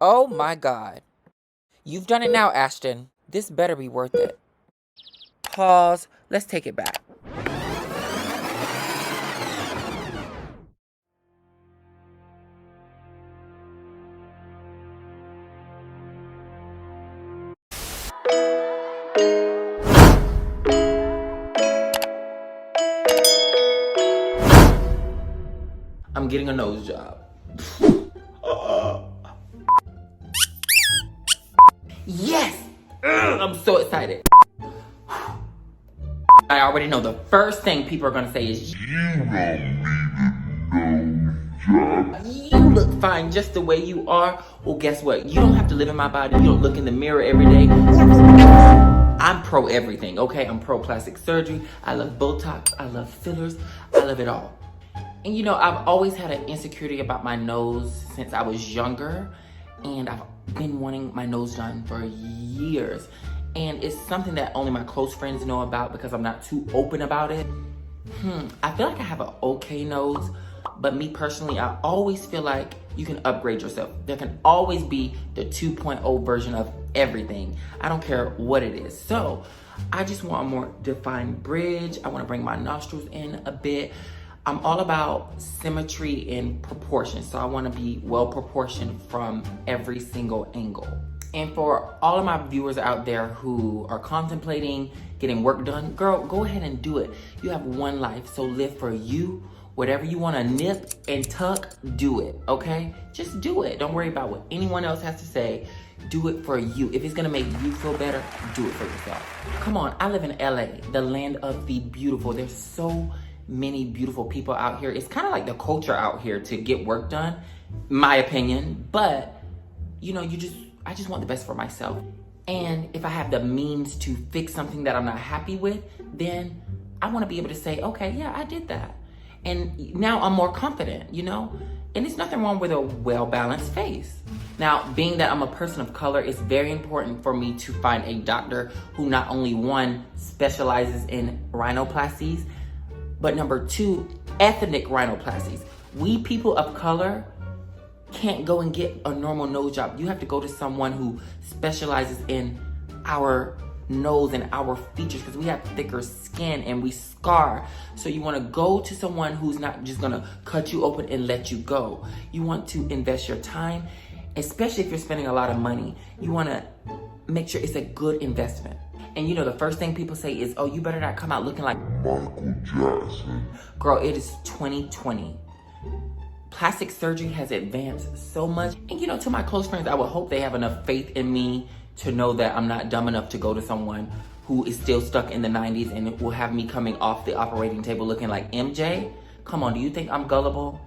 Oh my God. You've done it now, Ashton. This better be worth it. Pause. Let's take it back. I'm getting a nose job. Yes! I'm so excited. I already know the first thing people are gonna say is, "You don't need a nose job. You look fine just the way you are." Well, guess what? You don't have to live in my body. You don't look in the mirror every day. I'm pro everything, okay? I'm pro plastic surgery. I love Botox. I love fillers. I love it all. And you know, I've always had an insecurity about my nose since I was younger. And I've been wanting my nose done for years. And it's something that only my close friends know about because I'm not too open about it. I feel like I have an okay nose, but me personally, I always feel like you can upgrade yourself. There can always be the 2.0 version of everything. I don't care what it is. So I just want a more defined bridge. I want to bring my nostrils in a bit. I'm all about symmetry and proportion. So I want to be well proportioned from every single angle. And for all of my viewers out there who are contemplating getting work done, girl, go ahead and do it. You have one life, so live for you. Whatever you want to nip and tuck, do it, okay? Just do it. Don't worry about what anyone else has to say. Do it for you. If it's gonna make you feel better, do it for yourself. Come on, I live in LA, the land of the beautiful. There's so many beautiful people out here. It's kind of like the culture out here to get work done, my opinion. But, you know, I just want the best for myself. And if I have the means to fix something that I'm not happy with, then I want to be able to say, okay, yeah, I did that. And now I'm more confident, you know? And there's nothing wrong with a well-balanced face. Now, being that I'm a person of color, it's very important for me to find a doctor who not only, one, specializes in rhinoplasties, but number two, ethnic rhinoplasties. We people of color can't go and get a normal nose job. You have to go to someone who specializes in our nose and our features because we have thicker skin and we scar. So you want to go to someone who's not just going to cut you open and let you go. You want to invest your time, especially if you're spending a lot of money. You want to make sure it's a good investment. And you know, the first thing people say is, oh, you better not come out looking like Michael Jackson. Girl, it is 2020. Plastic surgery has advanced so much. And you know, to my close friends, I would hope they have enough faith in me to know that I'm not dumb enough to go to someone who is still stuck in the 90s and will have me coming off the operating table looking like MJ. Come on, do you think I'm gullible?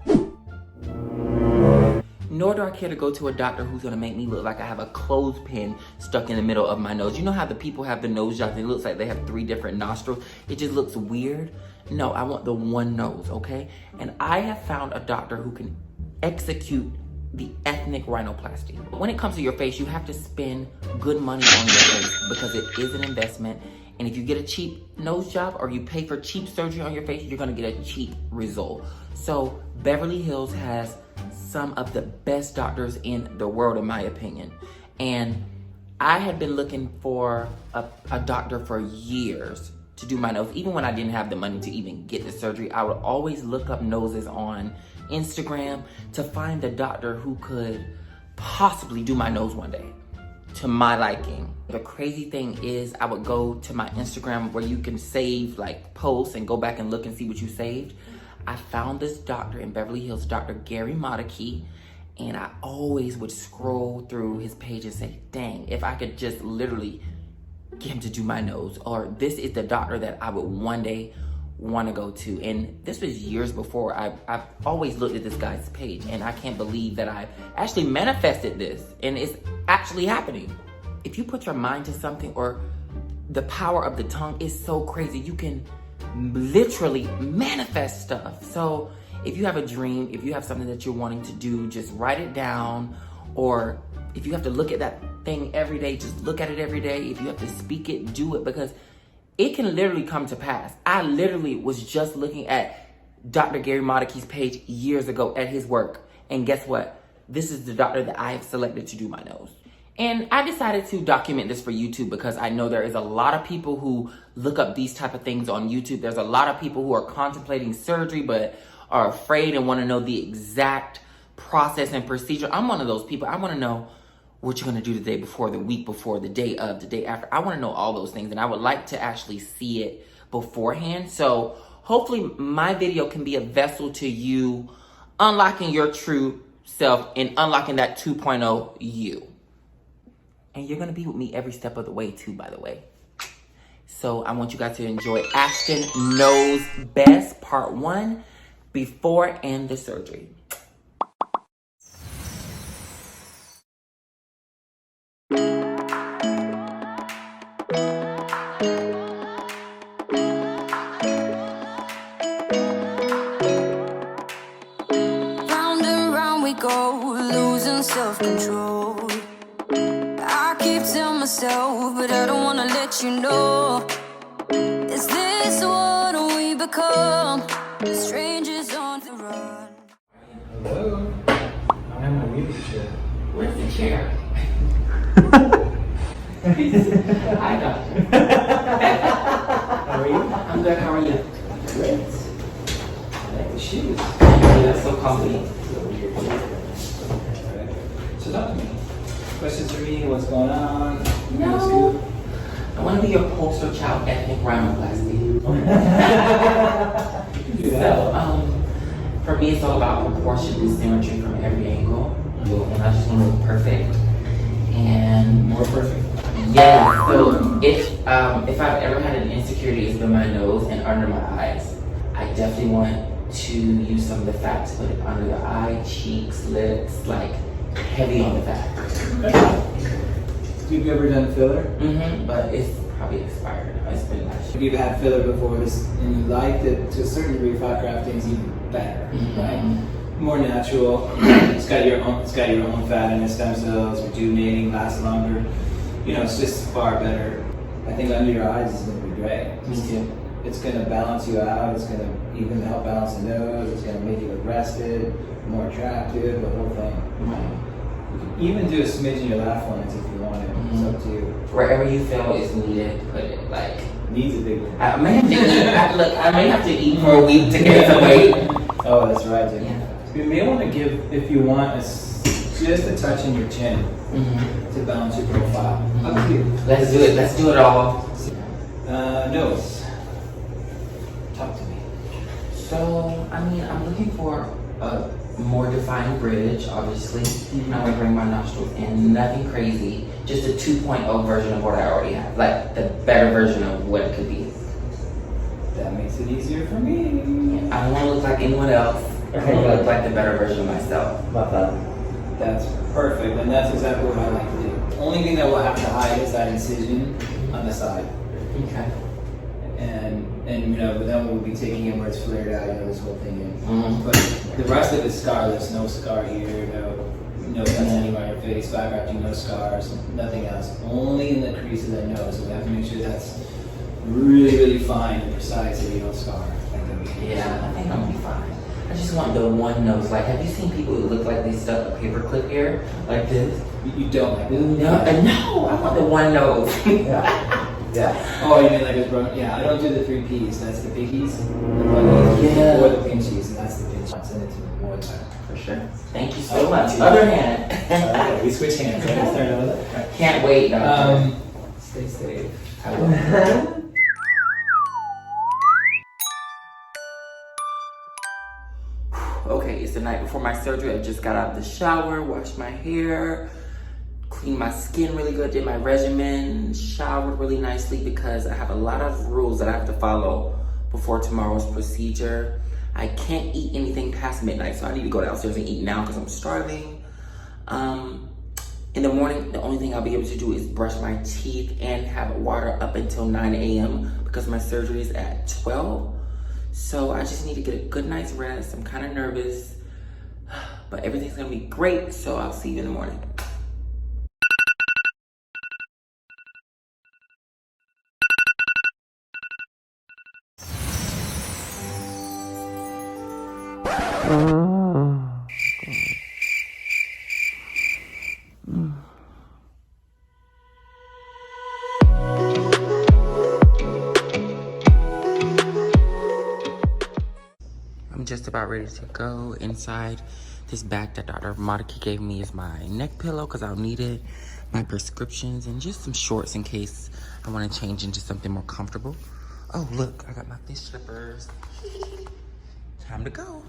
Nor do I care to go to a doctor who's gonna make me look like I have a clothespin stuck in the middle of my nose. You know how the people have the nose jobs, it looks like they have 3 different nostrils? It just looks weird. No, I want the one nose, okay? And I have found a doctor who can execute the ethnic rhinoplasty. When it comes to your face, you have to spend good money on your face because it is an investment. And if you get a cheap nose job or you pay for cheap surgery on your face, you're gonna get a cheap result. So Beverly Hills has some of the best doctors in the world, in my opinion. And I had been looking for a doctor for years to do my nose. Even when I didn't have the money to even get the surgery, I would always look up noses on Instagram to find the doctor who could possibly do my nose one day to my liking. The crazy thing is I would go to my Instagram where you can save like posts and go back and look and see what you saved. I found this doctor in Beverly Hills, Dr. Gary Modicke, and I always would scroll through his page and say, dang, if I could just literally get him to do my nose, or this is the doctor that I would one day want to go to. And this was years before. I've always looked at this guy's page, and I can't believe that I actually manifested this, and it's actually happening. If you put your mind to something, or the power of the tongue is so crazy, you can literally manifest stuff. So if you have a dream, if you have something that you're wanting to do, just write it down. Or if you have to look at that thing every day, just look at it every day. If you have to speak it, do it, because it can literally come to pass. I literally was just looking at Dr. Gary Modicke's page years ago at his work, and guess what? this is the doctor that I have selected to do my nose. And I decided to document this for YouTube because I know there is a lot of people who look up these type of things on YouTube. There's a lot of people who are contemplating surgery but are afraid and want to know the exact process and procedure. I'm one of those people. I want to know what you're going to do the day before, the week before, the day of, the day after. I want to know all those things, and I would like to actually see it beforehand. So hopefully my video can be a vessel to you unlocking your true self and unlocking that 2.0 you. And you're going to be with me every step of the way too, by the way. So I want you guys to enjoy Ashton Knows Best Part 1, before and the surgery. Round and round we go, losing self-control. I keep telling myself, but I don't wanna let you know. Is this what we become? Strangers on the run. Hello. I'm having a weird shit. Where's the chair? Hi, doctor. How are you? I'm good. How are you? Great. I like the shoes. That's so comfy. So talk to me. Questions for me? What's going on? No. I want to be your poster child ethnic rhinoplasty. You can do that. So, for me, it's all about proportion and symmetry from every angle. And I just want to look perfect. And More perfect. yeah, so if I've ever had an insecurity, it's been my nose and under my eyes. I definitely want to use some of the fat to put it under the eye, cheeks, lips, like heavy on the fat. Have you ever done filler? But it's probably expired. It's been last If year. you've had filler before and you liked it, to a certain degree, fat grafting is even better, right? More natural. It's got your own fat in it, stem cells, rejuvenating, lasts longer. You know, it's just far better. I think under your eyes is going to be great. Me too. It's going to balance you out. It's going to even help balance the nose. It's going to make you look rested, more attractive, the whole thing. Right. You can even do a smidge in your laugh lines if you want it. It's up to you. Wherever you feel is needed, put it. Like, Needs a big one. I may have to eat. Look, I may have to eat for a week to get some weight. Oh, that's right, Jim. Yeah. So you may want to give, if you want, just a touch in your chin to balance your profile. Up to you. Let's do it. Let's do it all. Nose. Talk to me. So, I mean, I'm looking for a more defined bridge, obviously. I'm going to bring my nostrils in. Nothing crazy. Just a 2.0 version of what I already have. Like, the better version of what it could be. That makes it easier for me. I don't want to look like anyone else. I want to look like the better version of myself. Love that. That's perfect, and that's exactly what I like to do. Only thing that we'll have to hide is that incision on the side. Okay. And you know, but then we'll be taking it where it's flared out, you know, this whole thing in. Mm-hmm. But the rest of it's scarless, no scar here, no cuts anywhere on your face, fat grafting, no scars, nothing else. Only in the creases I know, so we have to make sure that's really, really fine and precise so you don't scar. Yeah, I think I'm gonna be fine. I just want the one nose. Like, have you seen people who look like they stuck a paperclip here? Like this? You don't like No, no, I want the one nose. Yeah. Oh, you mean like a broken? Yeah, I don't do the 3 Ps. That's the biggies, the bunnies, Yeah. or the pinchies, and that's the pinch. I'll send it to the boy. For sure. Thank you so much. Other hand. Alright, we switch hands. Right? Let's start over there. Can't wait, doctor. Stay safe. I will. Okay, it's the night before my surgery. I just got out of the shower, washed my hair, cleaned my skin really good, did my regimen, showered really nicely because I have a lot of rules that I have to follow before tomorrow's procedure. I can't eat anything past midnight, so I need to go downstairs and eat now because I'm starving. In the morning, the only thing I'll be able to do is brush my teeth and have water up until 9 a.m. because my surgery is at 12. So I just need to get a good night's rest. I'm kind of nervous, but everything's gonna be great, so I'll see you in the morning. about ready to go. Inside this bag that Dr. Modiki gave me is my neck pillow because I'll need it, my prescriptions, and just some shorts in case I want to change into something more comfortable. Oh, look, I got my fish slippers. Time to go.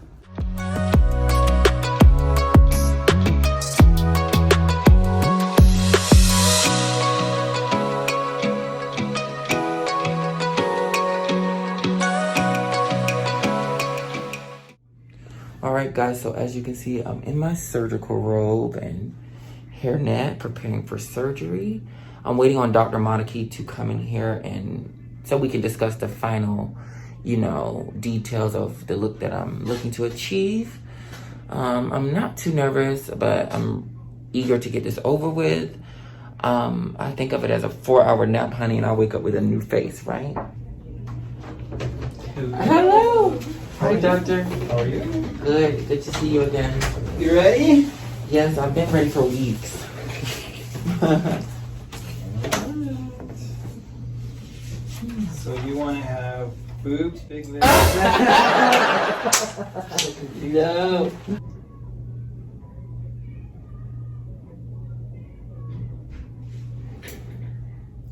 Alright guys, so as you can see, I'm in my surgical robe and hairnet preparing for surgery. I'm waiting on Dr. Modiki to come in here and so we can discuss the final, you know, details of the look that I'm looking to achieve. I'm not too nervous, but I'm eager to get this over with. I think of it as a 4-hour nap, honey, and I wake up with a new face, right? Hello! Hi, doctor. How are you? Good. Good to see you again. You ready? Yes, I've been ready for weeks. So you want to have boobs, big lips? No.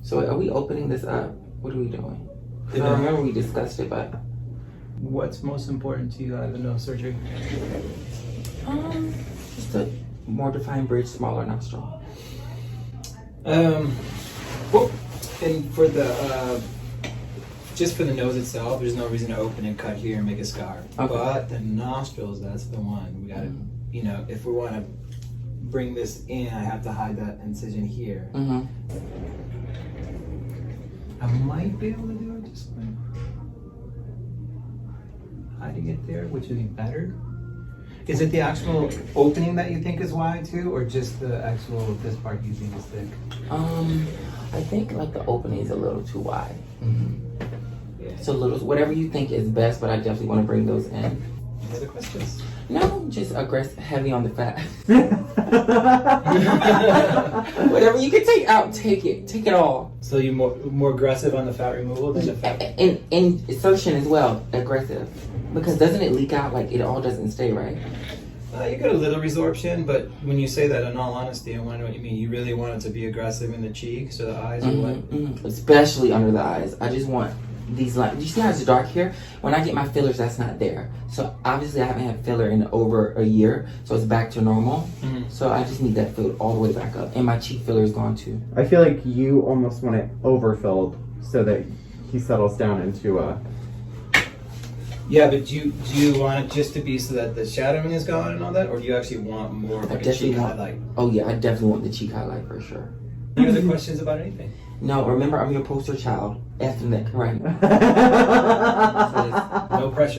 So are we opening this up? What are we doing? 'Cause I remember we discussed it, but What's most important to you out of the nose surgery? just a more defined bridge, smaller nostril. Well, and for the just for the nose itself, there's no reason to open and cut here and make a scar. Okay. But the nostrils, that's the one. We gotta, you know, if we want to bring this in, I have to hide that incision here. Mm-hmm. I might be able to do it just by hiding it there, which would be better. Is it the actual opening that you think is wide too, or just the actual, this part you think is thick? I think like the opening is a little too wide. Yeah. So little, whatever you think is best, but I definitely want to bring those in. Any other questions? No, just aggressive, heavy on the fat. Whatever you can take out, take it all. So you're more aggressive on the fat removal than the fat? And insertion as well, aggressive. Because doesn't it leak out, like it all doesn't stay, right? You get a little resorption, but when you say that, in all honesty, I want to know what you mean. You really want it to be aggressive in the cheeks or the eyes or what? Especially under the eyes. I just want these lines. Do you see how it's dark here? When I get my fillers, that's not there. So obviously I haven't had filler in over a year, so it's back to normal. So I just need that filled all the way back up. And my cheek filler is gone too. I feel like you almost want it overfilled so that he settles down into a... Yeah, but do you want it just to be so that the shadowing is gone and all that, or do you actually want more of I like a definitely cheek want, highlight? oh yeah, I definitely want the cheek highlight for sure. Any other questions about anything? No, remember I'm your poster child. Ethnic, right? No pressure.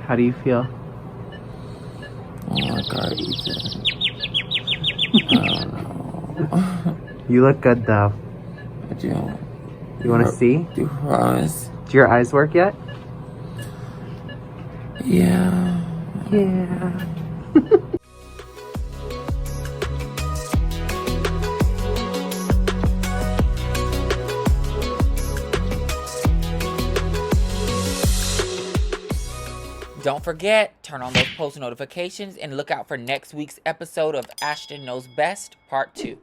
How do you feel? my car either. I don't know. You look good though. I do. You want to see? Do you promise? Do your eyes work yet? Yeah. Yeah. Don't forget, turn on those post notifications and look out for next week's episode of Ashton Knows Best Part 2.